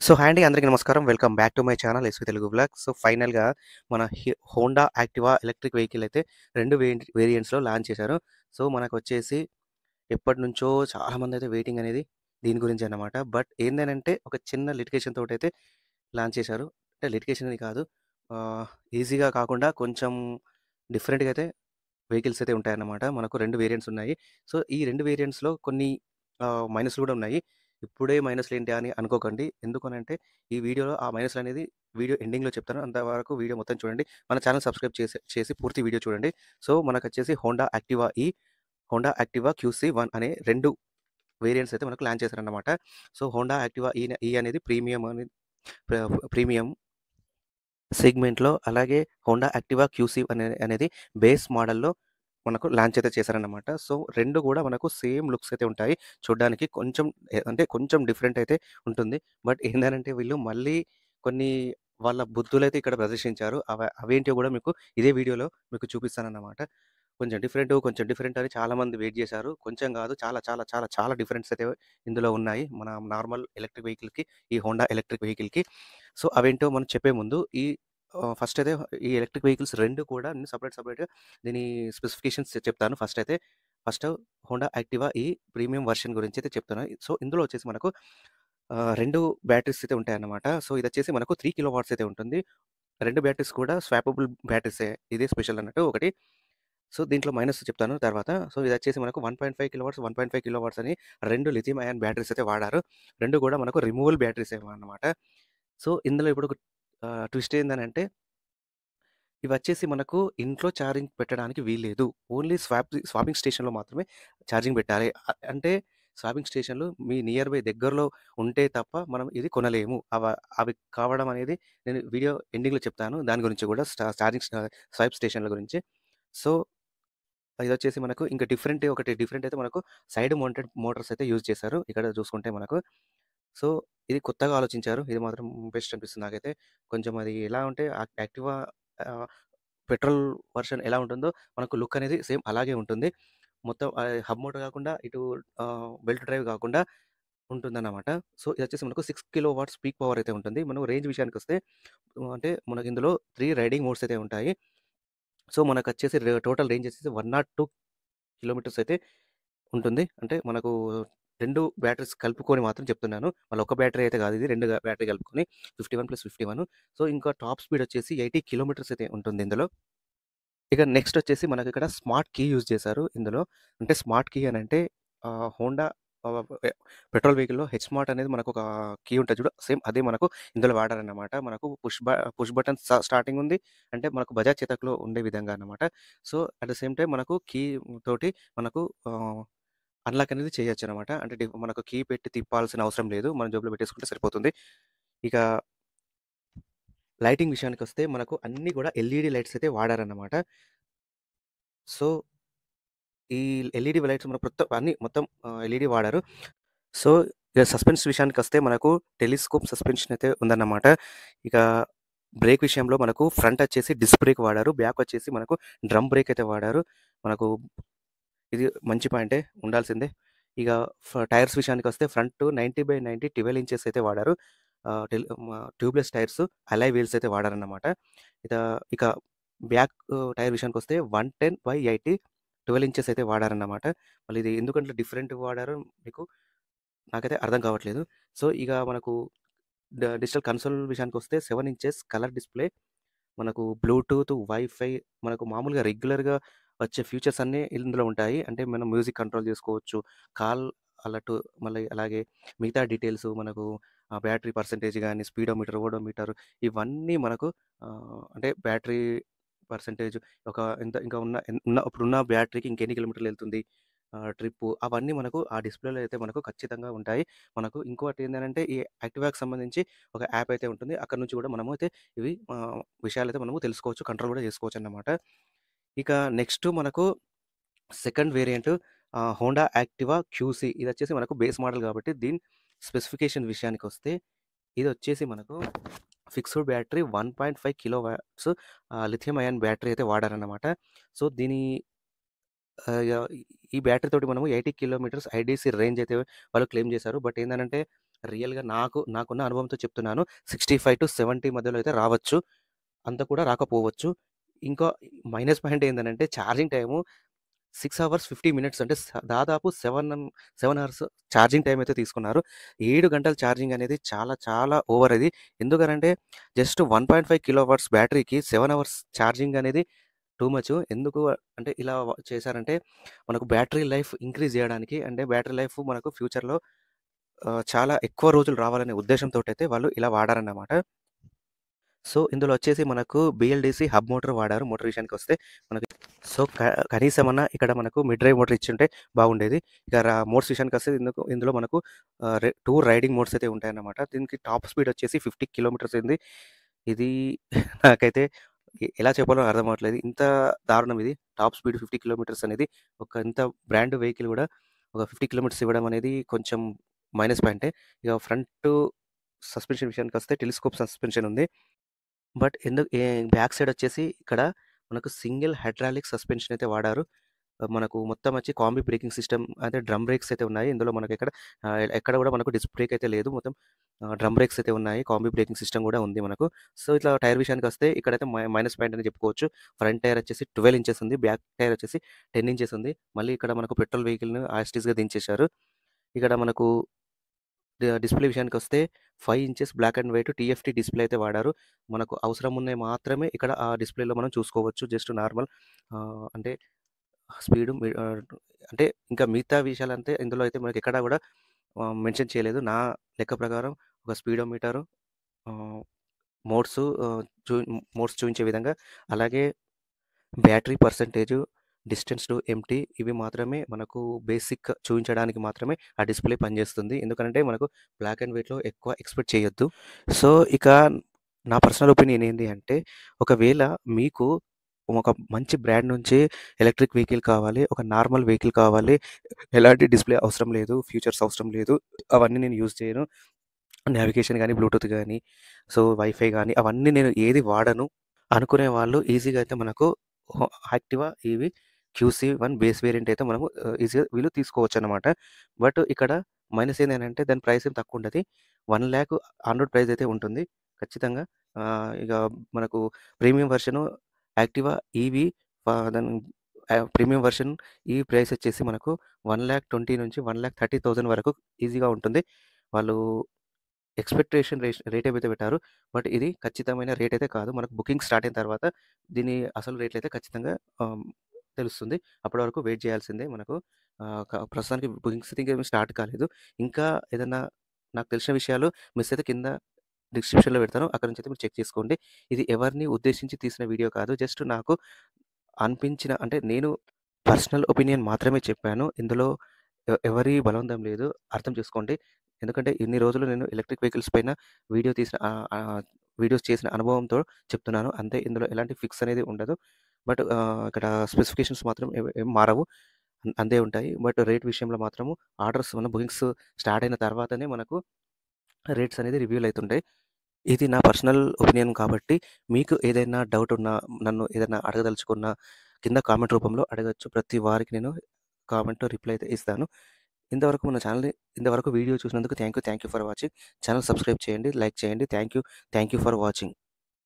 So hi అండి, అందరికీ నమస్కారం. Welcome back to my channel SV Telugu blog. So ఫైనల్‌గా మన హోండా యాక్టివా ఎలక్ట్రిక్ వెహికల్ అయితే 2 వేరియంట్స్‌లో లాంచ్ చేశారు. సో మనకొచ్చేసి ఎప్పటినుంచో చాలామందైతే వెయిటింగ్ అనేది దీని గురించే అన్నమాట. బట్ ఏందనంటే ఒక చిన్న లిటిగేషన్ తోటైతే లాంచ్ చేశారు. అంటే లిటిగేషన్ అని కాదు. ఆహ్, ఈజీగా కాకుండా కొంచెం డిఫరెంట్‌గా అయితే వెహికల్స్ అయితే ఉంటాయన్నమాట. మనకు 2 వేరియంట్స్ ఉన్నాయి. సో ఈ 2 వేరియంట్స్‌లో కొన్ని మైనస్‌లు కూడా ఉన్నాయి. ఇప్పుడే మైనస్‌లేంటి అని అనుకోకండి. ఎందుకనంటే ఈ వీడియోలో ఆ మైనస్‌లనేది వీడియో ఎండింగ్‌లో చెప్తాను. అంతవరకు వీడియో మొత్తం చూడండి. మన ఛానెల్ సబ్స్క్రైబ్ చేసి పూర్తి వీడియో చూడండి. సో మనకొచ్చేసి Honda Activa Honda Activa QC 1 అనే 2 వేరియంట్స్ అయితే మనకు లాంచ్ చేశారన్నమాట. సో హోండా యాక్టివా ఈ అనేది ప్ర ప్రీమియం సెగ్మెంట్‌లో, అలాగే హోండా యాక్టివా క్యూసీ అనేది బేస్ మోడల్‌లో మనకు లాంచ్ అయితే చేశారన్నమాట. సో 2 గూడా మనకు సేమ్ లుక్స్ అయితే ఉంటాయి. చూడ్డానికి కొంచెం అంటే కొంచెం డిఫరెంట్ అయితే ఉంటుంది. బట్ ఏందనంటే వీళ్ళు మళ్ళీ కొన్ని వాళ్ళ బుద్ధులైతే ఇక్కడ ప్రదర్శించారు. అవేంటివో గూడా మీకు ఇదే వీడియోలో మీకు చూపిస్తానన్నమాట. కొంచెం డిఫరెంట్ అని చాలామంది వెయిట్ జేశారు. కొంచెం గాదు, చాలా చాలా చాలా చాలా డిఫరెన్స్ అయితే ఇందులో ఉన్నాయి. మన నార్మల్ ఎలక్ట్రిక్ వెహికల్‌కి, ఈ హోండా ఎలక్ట్రిక్ వెహికల్‌కి. సో అవేంటో మనం చెప్పే ముందు ఫస్ట్ అయితే ఈ ఎలక్ట్రిక్ వెహికల్స్ 2 కూడా నేను సెపరేట్‌గా దీని స్పెసిఫికేషన్స్ చెప్తాను. First Honda Activa premium version గురించైతే చెప్తాను. సో ఇందులో వచ్చేసి మనకు 2 బ్యాటరీస్ అయితే ఉంటాయన్నమాట. సో ఇదొచ్చేసి మనకు 3 కిలో వాట్స్ అయితే ఉంటుంది. 2 బ్యాటరీస్ కూడా స్వాపబుల్ బ్యాటరీసే. ఇదే స్పెషల్ అన్నట్టు ఒకటి. సో దీంట్లో మైనస్ చెప్తాను తర్వాత. సో ఇదొచ్చేసి మనకు 1.5 కిలోవాట్స్, 1.5 కిలోవాట్స్ అని 2 లిథియం అయాన్ బ్యాటరీస్ అయితే వాడారు. 2 కూడా మనకు రిమూవబుల్ బ్యాటరీసే అన్నమాట. సో ఇందులో ఇప్పుడు ఒక ట్విస్ట్ ఏందనంటే, ఇవచ్చేసి మనకు ఇంట్లో ఛార్జింగ్ పెట్టడానికి వీల్లేదు. ఓన్లీ స్వాపింగ్ స్టేషన్‌లో మాత్రమే ఛార్జింగ్ పెట్టాలి. అంటే స్వాపింగ్ స్టేషన్‌లు మీ నియర్ బై దగ్గరలో ఉంటే తప్ప మనం ఇది కొనలేము. అవి కావడం అనేది నేను వీడియో ఎండింగ్‌లో చెప్తాను. దాని గురించి కూడా స్వైప్ స్టేషన్‌ల గురించి. సో ఇదొచ్చేసి మనకు ఇంకా డిఫరెంట్ అయితే మనకు సైడ్ మౌంటెడ్ మోటార్స్ అయితే యూజ్ చేశారు. ఇక్కడ చూసుకుంటే మనకు. సో ఇది కొత్తగా ఆలోచించారు. ఇది మాత్రం బెస్ట్ అనిపిస్తుంది నాకైతే. కొంచెం అది ఎలా ఉంటే యాక్టివా ఆహ్, పెట్రోల్ వర్షన్ ఎలా ఉంటుందో మనకు లుక్ అనేది సేమ్ అలాగే ఉంటుంది. మొత్తం హబ్ మోటర్ కాకుండా ఇటు బెల్ట్ డ్రైవ్ కాకుండా ఉంటుందన్నమాట. సో ఇదొచ్చేసి మనకు 6 కిలో వాట్స్ పీక్ పవర్ అయితే ఉంటుంది. మనం రేంజ్ విషయానికొస్తే అంటే మనకి ఇందులో 3 రైడింగ్ మోడ్స్ అయితే ఉంటాయి. సో మనకొచ్చేసి టోటల్ రేంజ్ వచ్చేసి 102 కిలోమీటర్స్ అయితే ఉంటుంది. అంటే మనకు 2 బ్యాటరీస్ కలుపుకొని మాత్రం చెప్తున్నాను. మళ్ళీ ఒక బ్యాటరీ అయితే కాదు ఇది. 2 బ్యాటరీ కలుపుకొని 51+51. సో ఇంకా టాప్ స్పీడ్ వచ్చేసి 80 కిలోమీటర్స్ అయితే ఉంటుంది ఇందులో. ఇక నెక్స్ట్ వచ్చేసి మనకిక్కడ స్మార్ట్ కీ యూజ్ చేశారు ఇందులో. అంటే స్మార్ట్ కీ అనంటే హోండా ఆహ్, ఎ పెట్రోల్ వెహికల్‌లో హెచ్‌స్మార్ట్ అనేది మనకొక కీ ఉంటది చూడు. సేమ్ అదే మనకు ఇందులో వాడారన్నమాట. మనకు పుష్ బటన్ స్టార్టింగ్ ఉంది. అంటే మనకు బజాజ్ చేతక్‌లో ఉండే విధంగా అన్నమాట. So at the same time మనకు కీ తోటి మనకు అన్లాక్ అనేది చేయొచ్చనమాట. అంటే మనకు కీ పెట్టి తిప్పాల్సిన అవసరం లేదు. మన జేబులో పెట్టేసుకుంటే సరిపోతుంది. ఇక లైటింగ్ విషయానికొస్తే మనకు అన్నీ గూడా ఎల్ఈడీ లైట్స్ అయితే వాడారన్నమాట. సో ఈ ఎల్ఈడీ లైట్స్ మనకు మొత్తం ఎల్ఈడీ వాడారు. సో ఇక సస్పెన్స్ విషయానికొస్తే మనకు టెలిస్కోప్ సస్పెన్షన్ అయితే ఉందన్నమాట. ఇక బ్రేక్ విషయంలో మనకు ఫ్రంట్ వచ్చేసి డిస్క్ బ్రేక్ వాడారు. బ్యాక్ వచ్చేసి మనకు డ్రమ్ బ్రేక్ అయితే వాడారు. మనకు ఇది మంచి పాయింటే, ఉండాల్సిందే. ఇక టైర్స్ విషయానికొస్తే ఫ్రంట్ 90/90 12 ఇంచెస్ అయితే వాడారు. ట్యూబ్‌లెస్ టైర్స్, అలాయ్ వీల్స్ అయితే వాడారన్నమాట. ఇక ఇక బ్యాక్ టైర్ విషయానికొస్తే 110/80 12 ఇంచెస్ అయితే వాడారన్నమాట. మళ్ళీ ఇది ఎందుకంటే డిఫరెంట్‌గా వాడారో మీకు నాకైతే అర్థం కావట్లేదు. సో ఇక మనకు డిజిటల్ కన్సోల్ విషయానికొస్తే 7 ఇంచెస్ కలర్ డిస్‌ప్లే, మనకు బ్లూటూత్, వైఫై, మనకు మామూలుగా రెగ్యులర్‌గా వచ్చే ఫీచర్స్ అన్నీ ఇందులో ఉంటాయి. అంటే మనం మ్యూజిక్ కంట్రోల్ చేసుకోవచ్చు. కాల్ అలర్ట్, మళ్ళీ అలాగే మిగతా డీటెయిల్స్ మనకు బ్యాటరీ పర్సెంటేజ్ గాని, స్పీడోమీటర్, ఓడోమీటర్ ఇవన్నీ మనకు అంటే బ్యాటరీ పర్సెంటేజ్ ఒక ఎంత ఇంకా ఇప్పుడున్న బ్యాటరీకి ఇంకెన్ని కిలోమీటర్లు ఎళ్తుంది, ట్రిప్పు అవన్నీ మనకు ఆ డిస్‌ప్లేలో అయితే మనకు ఖచ్చితంగా ఉంటాయి. మనకు ఇంకోటి ఏందనంటే ఈ యాక్టివాకి సంబంధించి ఒక యాప్ అయితే ఉంటుంది. అక్కడి నుంచి కూడా మనము అయితే ఇవి విషయాలైతే మనము తెలుసుకోవచ్చు. కంట్రోల్ కూడా చేసుకోవచ్చన్నమాట. ఇక నెక్స్ట్ మనకు second variant Honda Activa QC ఇదొచ్చేసి మనకు బేస్ మోడల్ కాబట్టి దీని స్పెసిఫికేషన్ విషయానికొస్తే ఇదొచ్చేసి మనకు fixed battery 1.5 kilo watts lithium ion battery అయితే వాడారన్నమాట. సో దీని యాహ్! ఈ బ్యాటరీ తోటి మనము 80 కిలోమీటర్స్ ఐడీసీ రేంజ్ అయితే వాళ్ళు క్లెయిమ్ చేశారు. బట్ ఏందనంటే రియల్‌గా నాకున్న అనుభవంతో చెప్తున్నాను. 65-70 మధ్యలో అయితే రావచ్చు. అంత కూడా రాకపోవచ్చు. ఇంకా మైనస్ పాయింట్ ఏందనంటే ఛార్జింగ్ టైము 6 అవర్స్ 50 మినిట్స్ అంటే దాదాపు 7 అవర్స్ ఛార్జింగ్ టైమ్ అయితే తీసుకున్నారు. 7 గంటలు ఛార్జింగ్ అనేది చాలా చాలా ఓవర్ ఇది. ఎందుకనంటే జస్ట్ 1.5 కిలో వాట్స్ బ్యాటరీకి 7 అవర్స్ ఛార్జింగ్ అనేది టూ మచ్. ఎందుకు అంటే ఇలా చేశారంటే మనకు బ్యాటరీ లైఫ్ ఇంక్రీజ్ చేయడానికి అంటే బ్యాటరీ లైఫ్ మనకు ఫ్యూచర్‌లో చాలా ఎక్కువ రోజులు రావాలనే ఉద్దేశంతోటైతే వాళ్ళు ఇలా వాడారన్నమాట. సో, ఇందులో వచ్చేసి మనకు BLDC హబ్ మోటార్ వాడారు. మోటార్ విషయానికొస్తే మనకి సో, కనీసమన్నా ఇక్కడ మనకు మిడ్ డ్రైవ్ మోటార్ ఇచ్చుంటే బాగుండేది. ఇక మోడ్స్ విషయానికొస్తే ఇందులో మనకు 2 రైడింగ్ మోడ్స్ అయితే ఉంటాయన్నమాట. దీనికి టాప్ స్పీడ్ వచ్చేసి 50 కిలోమీటర్స్ ఉంది. ఇది నాకైతే ఎలా చెప్పాలో అర్థం అవ్వట్లేదు. ఇంత దారుణం ఇది. టాప్ స్పీడ్ 50 కిలోమీటర్స్ అనేది ఒక ఇంత బ్రాండ్ వెహికల్ గూడా ఒక 50 కిలోమీటర్స్ ఇవ్వడం అనేది కొంచెం మైనస్ పాయింటే. ఇక ఫ్రంటు సస్పెన్షన్ విషయానికొస్తే టెలిస్కోప్ సస్పెన్షన్ ఉంది. బట్ బ్యాక్ సైడ్ వచ్చేసి ఇక్కడ మనకు సింగిల్ హైడ్రాలిక్ సస్పెన్షన్ అయితే వాడారు. మనకు మొత్తం వచ్చి కాంబీ బ్రేకింగ్ సిస్టమ్ అంటే డ్రమ్ బ్రేక్స్ అయితే ఉన్నాయి. ఇందులో మనకి ఎక్కడ కూడా మనకు డిస్క్ బ్రేక్ అయితే లేదు. మొత్తం డ్రమ్ బ్రేక్స్ అయితే ఉన్నాయి. కాంబీ బ్రేకింగ్ సిస్టమ్ కూడా ఉంది మనకు. సో, ఇట్లా టైర్ విషయానికొస్తే ఇక్కడైతే మైనస్ పాయింట్ అని చెప్పుకోవచ్చు. ఫ్రంట్ టైర్ వచ్చేసి 12 ఇంచెస్ ఉంది. బ్యాక్ టైర్ వచ్చేసి 10 ఇంచెస్ ఉంది. మళ్ళీ ఇక్కడ మనకు పెట్రోల్ వెహికల్‌ని యాజ్ ఇట్ ఈస్‌గా దించేశారు. ఇక్కడ మనకు డిస్‌ప్లే విషయానికొస్తే 5 inches black and white TFT display అయితే వాడారు. మనకు అవసరం ఉన్నయి మాత్రమే ఇక్కడ ఆ డిస్‌ప్లేలో మనం చూసుకోవచ్చు. జస్ట్ నార్మల్ అంటే స్పీడు అంటే ఇంకా మిగతా విషయాలంటే ఇందులో అయితే మనకెక్కడా గూడా మెన్షన్ చేయలేదు. నా లెక్క ప్రకారం ఒక స్పీడోమీటరు ఆహ్, మోడ్సు మోడ్స్ చూయించే విధంగా అలాగే battery percentage, distance to empty ఇవి మాత్రమే మనకు బేసిక్ చూయించడానికి మాత్రమే ఆ డిస్‌ప్లే పనిచేస్తుంది. ఎందుకనంటే మనకు బ్లాక్ అండ్ వైట్‌లో ఎక్కువ ఎక్స్‌పెక్ట్ చేయొద్దు. సో, ఇక నా పర్సనల్ ఒపీనియన్ ఏంది అంటే, ఒకవేళ మీకు ఒక మంచి బ్రాండ్ నుంచి ఎలక్ట్రిక్ వెహికల్ కావాలి, ఒక నార్మల్ వెహికల్ కావాలి, ఎలాంటి డిస్‌ప్లే అవసరం లేదు, ఫీచర్స్ అవసరం లేదు, అవన్నీ నేను యూజ్ చేయను. నావిగేషన్ గాని, బ్లూటూత్ గాని, సో, వైఫై గాని అవన్నీ నేను ఏది వాడను. అనుకునే వాళ్ళు ఈజీగా అయితే మనకు Activa EV QC1 base variant అయితే మనము ఈజీగా వీళ్ళు తీసుకోవచ్చనమాట. బట్ ఇక్కడ మైనస్ ఏందనంటే దాని ప్రైస్ ఏం తక్కువుండది. 1,00,000 ఆన్ రోడ్ ప్రైస్ అయితే ఉంటుంది. ఖచ్చితంగా ఇక మనకు ప్రీమియం వెర్షను యాక్టివా ఈవీ దాని ప్రీమియం వెర్షన్ ఈ ప్రైస్ వచ్చేసి మనకు 1,20,000 నుంచి 1,30,000 వరకు ఈజీగా ఉంటుంది. వాళ్ళు ఎక్స్‌పెక్టేషన్ రేట్ ఏవైతే పెట్టారో, బట్ ఇది ఖచ్చితమైన రేట్ అయితే కాదు. మనకు బుకింగ్ స్టార్ట్ అయిన తర్వాత దీని అసలు రేట్లయితే ఖచ్చితంగా ఆహ్, తెలుస్తుంది. అప్పటి వరకు వెయిట్ చేయాల్సిందే మనకు. ప్రస్తుతానికి బుకింగ్స్ అయితే ఇంకేమి స్టార్ట్ కాలేదు. ఇంకా ఏదన్నా నాకు తెలిసిన విషయాలు మిస్ అయితే కింద డిస్క్రిప్షన్‌లో పెడతాను. అక్కడి నుంచి అయితే మీరు చెక్ చేసుకోండి. ఇది ఎవరిని ఉద్దేశించి తీసిన వీడియో కాదు. జస్ట్ నాకు అనిపించిన అంటే నేను పర్సనల్ ఒపీనియన్ మాత్రమే చెప్పాను. ఇందులో ఎవరి బలవంతం లేదు. అర్థం చేసుకోండి. ఎందుకంటే ఇన్ని రోజులు నేను ఎలక్ట్రిక్ వెహికల్స్ పైన వీడియో తీసిన వీడియోస్ చేసిన అనుభవంతో చెప్తున్నాను. అంతే ఇందులో ఎలాంటి ఫిక్స్ అనేది ఉండదు. బట్ ఇక్కడ స్పెసిఫికేషన్స్ మాత్రం ఏం మారవు. అంతే ఉంటాయి. బట్ రేట్ విషయంలో మాత్రము ఆర్డర్స్ మన బుకింగ్స్ స్టార్ట్ అయిన తర్వాతనే మనకు రేట్స్ అనేది రివీల్ అయితుంటాయి. ఇది నా పర్సనల్ ఒపీనియన్ కాబట్టి మీకు ఏదైనా డౌట్ ఉన్నా, నన్ను ఏదైనా అడగదలుచుకున్నా కింద కామెంట్ రూపంలో అడగొచ్చు. ప్రతి వారికి నేను కామెంట్‌లో రిప్లై అయితే ఇస్తాను. ఇంతవరకు వీడియో చూసినందుకు thank you for watching. Channel subscribe చేయండి, లైక్ చేయండి. Thank you for watching.